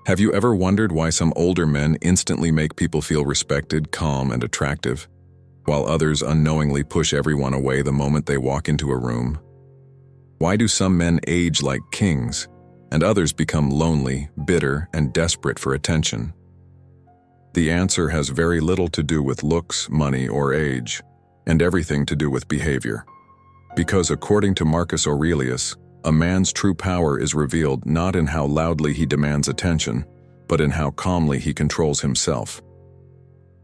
Have you ever wondered why some older men instantly make people feel respected, calm, and attractive, while others unknowingly push everyone away the moment they walk into a room? Why do some men age like kings, and others become lonely, bitter, and desperate for attention? The answer has very little to do with looks, money, or age, and everything to do with behavior. Because according to Marcus Aurelius, a man's true power is revealed not in how loudly he demands attention, but in how calmly he controls himself.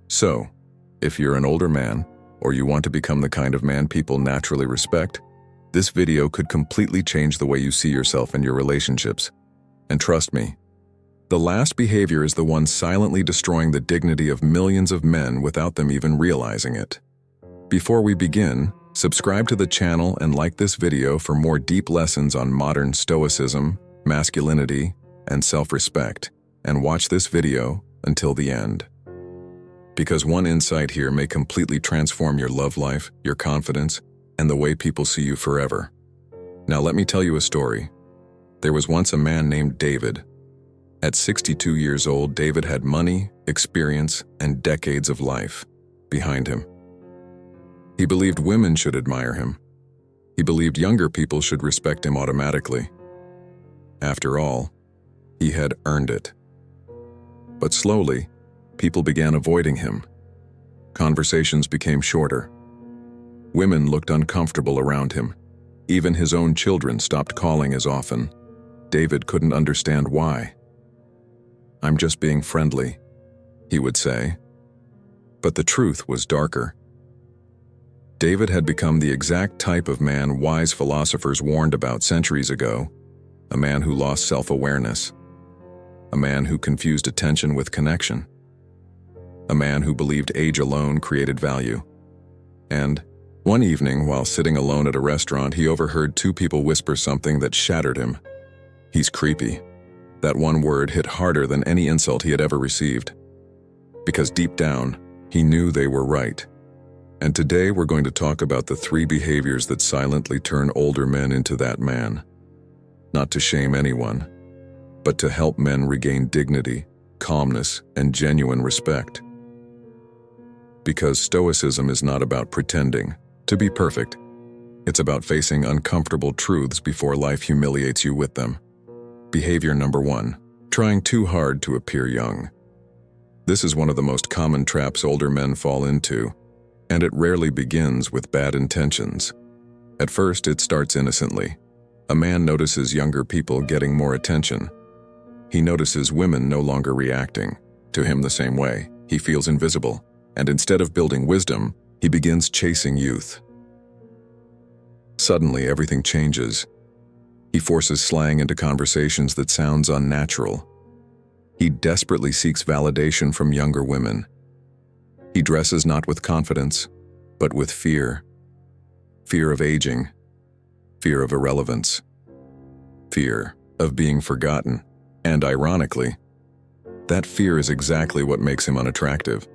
So, if you're an older man, or you want to become the kind of man people naturally respect, this video could completely change the way you see yourself and your relationships. And trust me, the last behavior is the one silently destroying the dignity of millions of men without them even realizing it. Before we begin, subscribe to the channel and like this video for more deep lessons on modern stoicism, masculinity, and self-respect, and watch this video until the end. Because one insight here may completely transform your love life, your confidence, and the way people see you forever. Now let me tell you a story. There was once a man named David. At 62 years old, David had money, experience, and decades of life behind him. He believed women should admire him. He believed younger people should respect him automatically. After all, he had earned it. But slowly, people began avoiding him. Conversations became shorter. Women looked uncomfortable around him. Even his own children stopped calling as often. David couldn't understand why. "I'm just being friendly," he would say. But the truth was darker. David had become the exact type of man wise philosophers warned about centuries ago, a man who lost self-awareness, a man who confused attention with connection, a man who believed age alone created value. And one evening, while sitting alone at a restaurant, he overheard two people whisper something that shattered him. "He's creepy." That one word hit harder than any insult he had ever received. Because deep down, he knew they were right. And today we're going to talk about the 3 behaviors that silently turn older men into that man. Not to shame anyone, but to help men regain dignity, calmness, and genuine respect. Because Stoicism is not about pretending to be perfect. It's about facing uncomfortable truths before life humiliates you with them. Behavior number 1, trying too hard to appear young. This is one of the most common traps older men fall into, and it rarely begins with bad intentions. At first, it starts innocently. A man notices younger people getting more attention. He notices women no longer reacting to him the same way. He feels invisible, and instead of building wisdom, he begins chasing youth. Suddenly, everything changes. He forces slang into conversations that sounds unnatural. He desperately seeks validation from younger women. He dresses not with confidence, but with fear. Fear of aging, fear of irrelevance, fear of being forgotten. And ironically, that fear is exactly what makes him unattractive,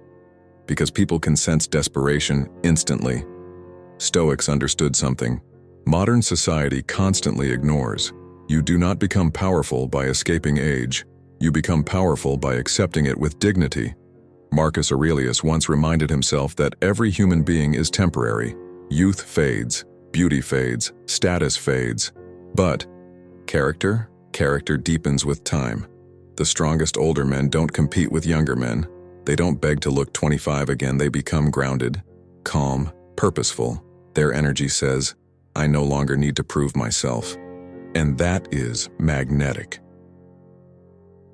because people can sense desperation instantly. Stoics understood something modern society constantly ignores. You do not become powerful by escaping age. You become powerful by accepting it with dignity. Marcus Aurelius once reminded himself that every human being is temporary. Youth fades, beauty fades, status fades. But character deepens with time. The strongest older men don't compete with younger men. They don't beg to look 25 again. They become grounded, calm, purposeful. Their energy says, "I no longer need to prove myself." And that is magnetic.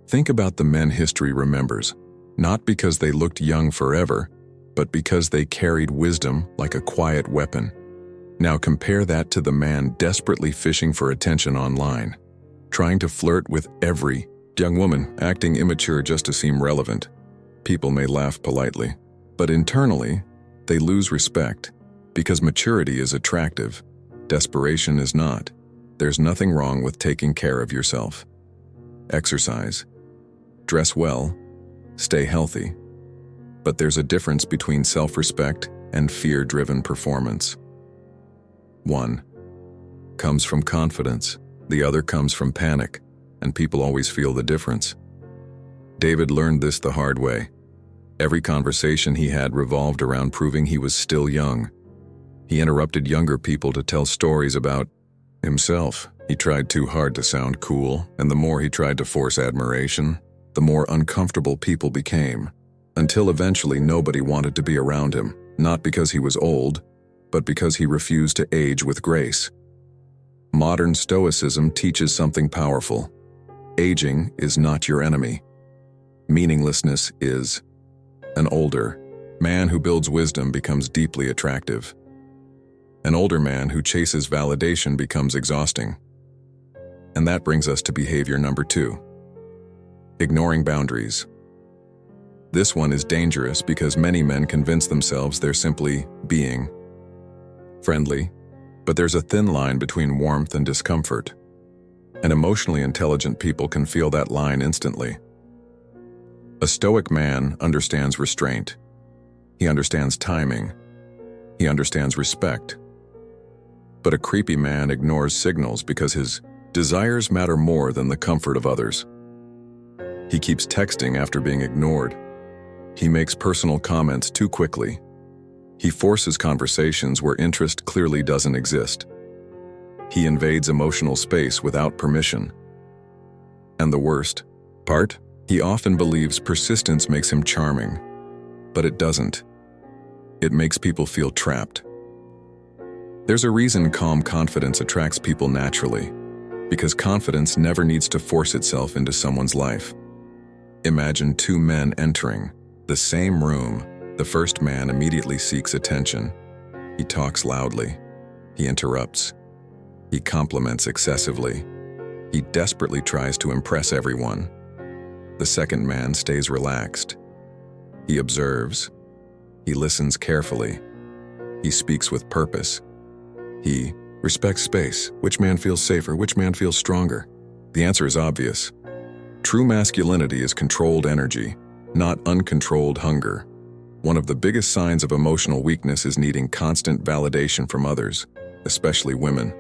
Think about the men history remembers, not because they looked young forever, but because they carried wisdom like a quiet weapon. Now compare that to the man desperately fishing for attention online, trying to flirt with every young woman, acting immature just to seem relevant. People may laugh politely, but internally, they lose respect, because maturity is attractive. Desperation is not. There's nothing wrong with taking care of yourself. Exercise, dress well, stay healthy. But there's a difference between self-respect and fear-driven performance. One comes from confidence, the other comes from panic, and people always feel the difference. David learned this the hard way. Every conversation he had revolved around proving he was still young. He interrupted younger people to tell stories about himself. He tried too hard to sound cool, and the more he tried to force admiration, the more uncomfortable people became, until eventually nobody wanted to be around him, not because he was old, but because he refused to age with grace. Modern Stoicism teaches something powerful. Aging is not your enemy. Meaninglessness is. An older man who builds wisdom becomes deeply attractive. An older man who chases validation becomes exhausting. And that brings us to behavior number 2. Ignoring boundaries. This one is dangerous because many men convince themselves they're simply being friendly, but there's a thin line between warmth and discomfort. And emotionally intelligent people can feel that line instantly. A Stoic man understands restraint. He understands timing. He understands respect. But a creepy man ignores signals because his desires matter more than the comfort of others. He keeps texting after being ignored. He makes personal comments too quickly. He forces conversations where interest clearly doesn't exist. He invades emotional space without permission. And the worst part? He often believes persistence makes him charming, but it doesn't. It makes people feel trapped. There's a reason calm confidence attracts people naturally, because confidence never needs to force itself into someone's life. Imagine 2 men entering the same room. The first man immediately seeks attention. He talks loudly. He interrupts. He compliments excessively. He desperately tries to impress everyone. The second man stays relaxed. He observes. He listens carefully. He speaks with purpose. He respects space. Which man feels safer? Which man feels stronger? The answer is obvious. True masculinity is controlled energy, not uncontrolled hunger. One of the biggest signs of emotional weakness is needing constant validation from others, especially women.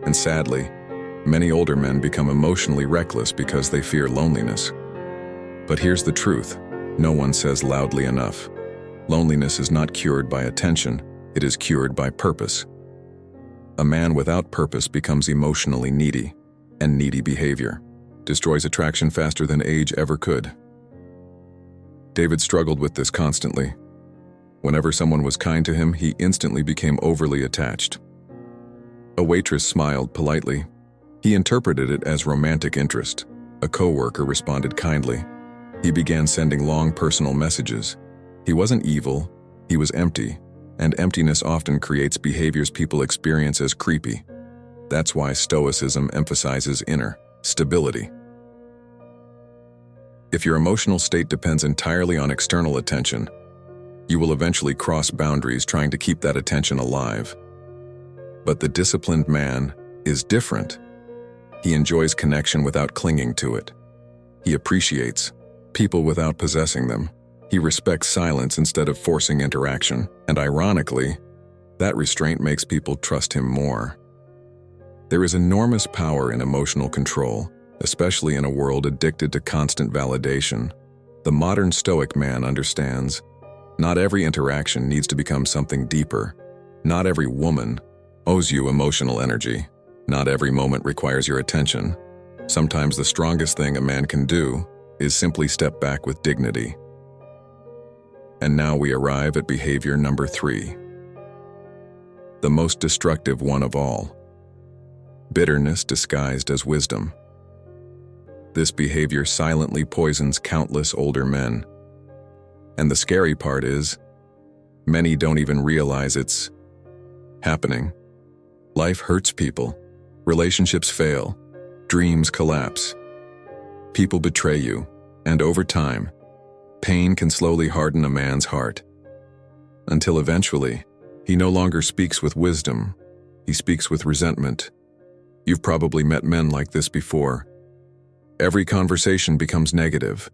And sadly, many older men become emotionally reckless because they fear loneliness. But here's the truth. No one says loudly enough. Loneliness is not cured by attention. It is cured by purpose. A man without purpose becomes emotionally needy, and needy behavior destroys attraction faster than age ever could. David struggled with this constantly. Whenever someone was kind to him, he instantly became overly attached. A waitress smiled politely. He interpreted it as romantic interest. A coworker responded kindly. He began sending long personal messages. He wasn't evil, he was empty, and emptiness often creates behaviors people experience as creepy. That's why Stoicism emphasizes inner stability. If your emotional state depends entirely on external attention, you will eventually cross boundaries trying to keep that attention alive. But the disciplined man is different. He enjoys connection without clinging to it. He appreciates people without possessing them. He respects silence instead of forcing interaction. And ironically, that restraint makes people trust him more. There is enormous power in emotional control, especially in a world addicted to constant validation. The modern Stoic man understands not every interaction needs to become something deeper. Not every woman owes you emotional energy. Not every moment requires your attention. Sometimes the strongest thing a man can do is simply step back with dignity. And now we arrive at behavior number 3. The most destructive one of all. Bitterness disguised as wisdom. This behavior silently poisons countless older men. And the scary part is, many don't even realize it's happening. Life hurts people. Relationships fail. Dreams collapse. People betray you, and over time, pain can slowly harden a man's heart. Until eventually, he no longer speaks with wisdom, he speaks with resentment. You've probably met men like this before. Every conversation becomes negative.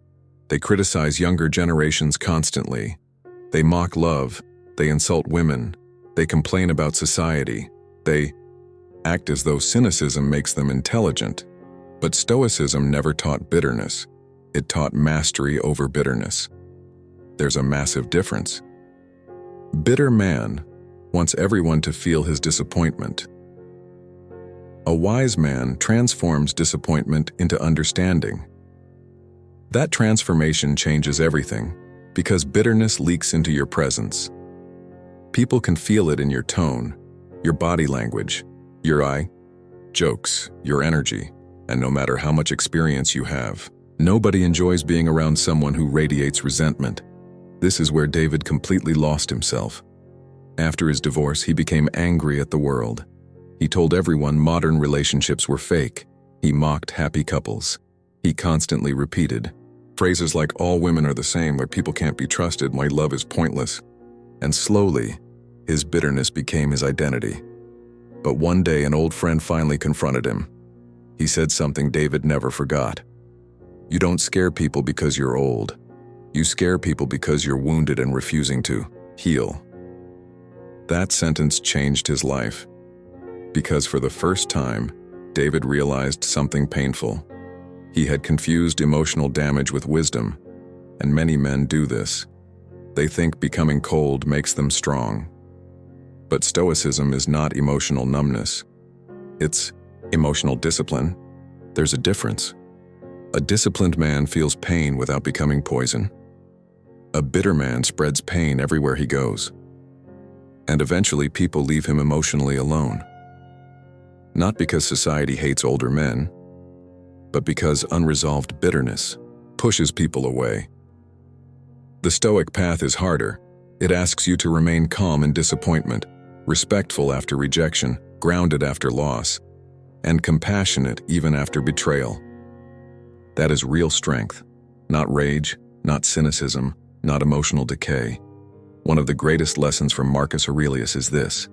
They criticize younger generations constantly. They mock love, they insult women, they complain about society, they act as though cynicism makes them intelligent. But Stoicism never taught bitterness. It taught mastery over bitterness. There's a massive difference. Bitter man wants everyone to feel his disappointment. A wise man transforms disappointment into understanding. That transformation changes everything, because bitterness leaks into your presence. People can feel it in your tone, your body language, your eye, jokes, your energy, and no matter how much experience you have, nobody enjoys being around someone who radiates resentment. This is where David completely lost himself. After his divorce, he became angry at the world. He told everyone modern relationships were fake. He mocked happy couples. He constantly repeated phrases like, "All women are the same, but people can't be trusted, my love is pointless." And slowly, his bitterness became his identity. But one day, an old friend finally confronted him. He said something David never forgot. "You don't scare people because you're old. You scare people because you're wounded and refusing to heal." That sentence changed his life, because for the first time, David realized something painful. He had confused emotional damage with wisdom, and many men do this. They think becoming cold makes them strong. But Stoicism is not emotional numbness. It's emotional discipline. There's a difference. A disciplined man feels pain without becoming poison. A bitter man spreads pain everywhere he goes. And eventually people leave him emotionally alone. Not because society hates older men, but because unresolved bitterness pushes people away. The Stoic path is harder. It asks you to remain calm in disappointment, respectful after rejection, grounded after loss, and compassionate even after betrayal. That is real strength, not rage, not cynicism, not emotional decay. One of the greatest lessons from Marcus Aurelius is this: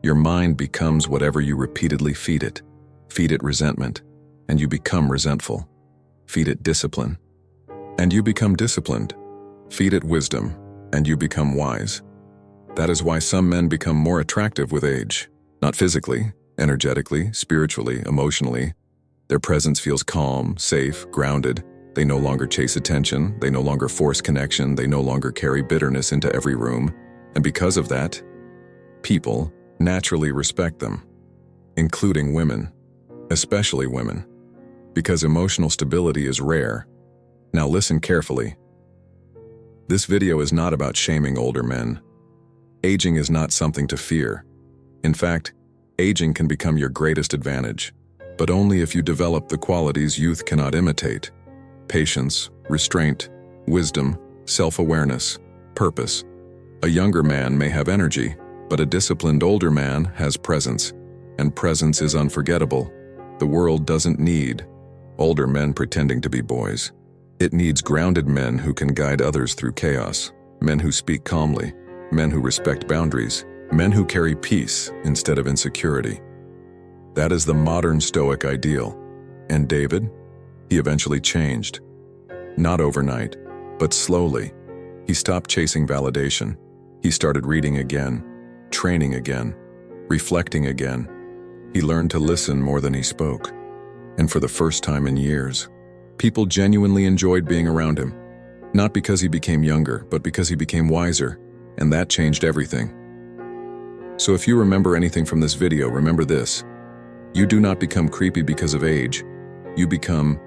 your mind becomes whatever you repeatedly feed it. Feed it resentment, and you become resentful. Feed it discipline, and you become disciplined. Feed it wisdom, and you become wise. That is why some men become more attractive with age. Not physically, energetically, spiritually, emotionally. Their presence feels calm, safe, grounded. They no longer chase attention, they no longer force connection, they no longer carry bitterness into every room. And because of that, people naturally respect them, including women, especially women, because emotional stability is rare. Now listen carefully. This video is not about shaming older men. Aging is not something to fear. In fact, aging can become your greatest advantage, but only if you develop the qualities youth cannot imitate: patience, restraint, wisdom, self-awareness, purpose. A younger man may have energy, but a disciplined older man has presence, and presence is unforgettable. The world doesn't need older men pretending to be boys. It needs grounded men who can guide others through chaos, men who speak calmly, men who respect boundaries, men who carry peace instead of insecurity. That is the modern Stoic ideal. And David? He eventually changed. Not overnight, but slowly. He stopped chasing validation. He started reading again, training again, reflecting again. He learned to listen more than he spoke. And for the first time in years, people genuinely enjoyed being around him. Not because he became younger, but because he became wiser. And that changed everything. So if you remember anything from this video, remember this: you do not become creepy because of age. You become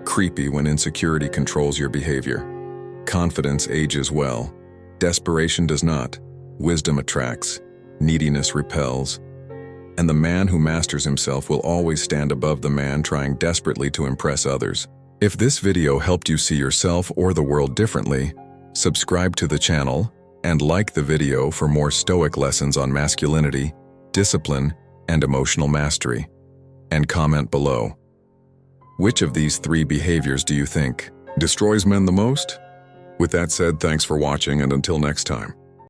creepy when insecurity controls your behavior. Confidence ages well. Desperation does not. Wisdom attracts. Neediness repels. And the man who masters himself will always stand above the man trying desperately to impress others. If this video helped you see yourself or the world differently, subscribe to the channel and like the video for more Stoic lessons on masculinity, discipline, and emotional mastery. And comment below. Which of these 3 behaviors do you think destroys men the most? With that said, thanks for watching, and until next time.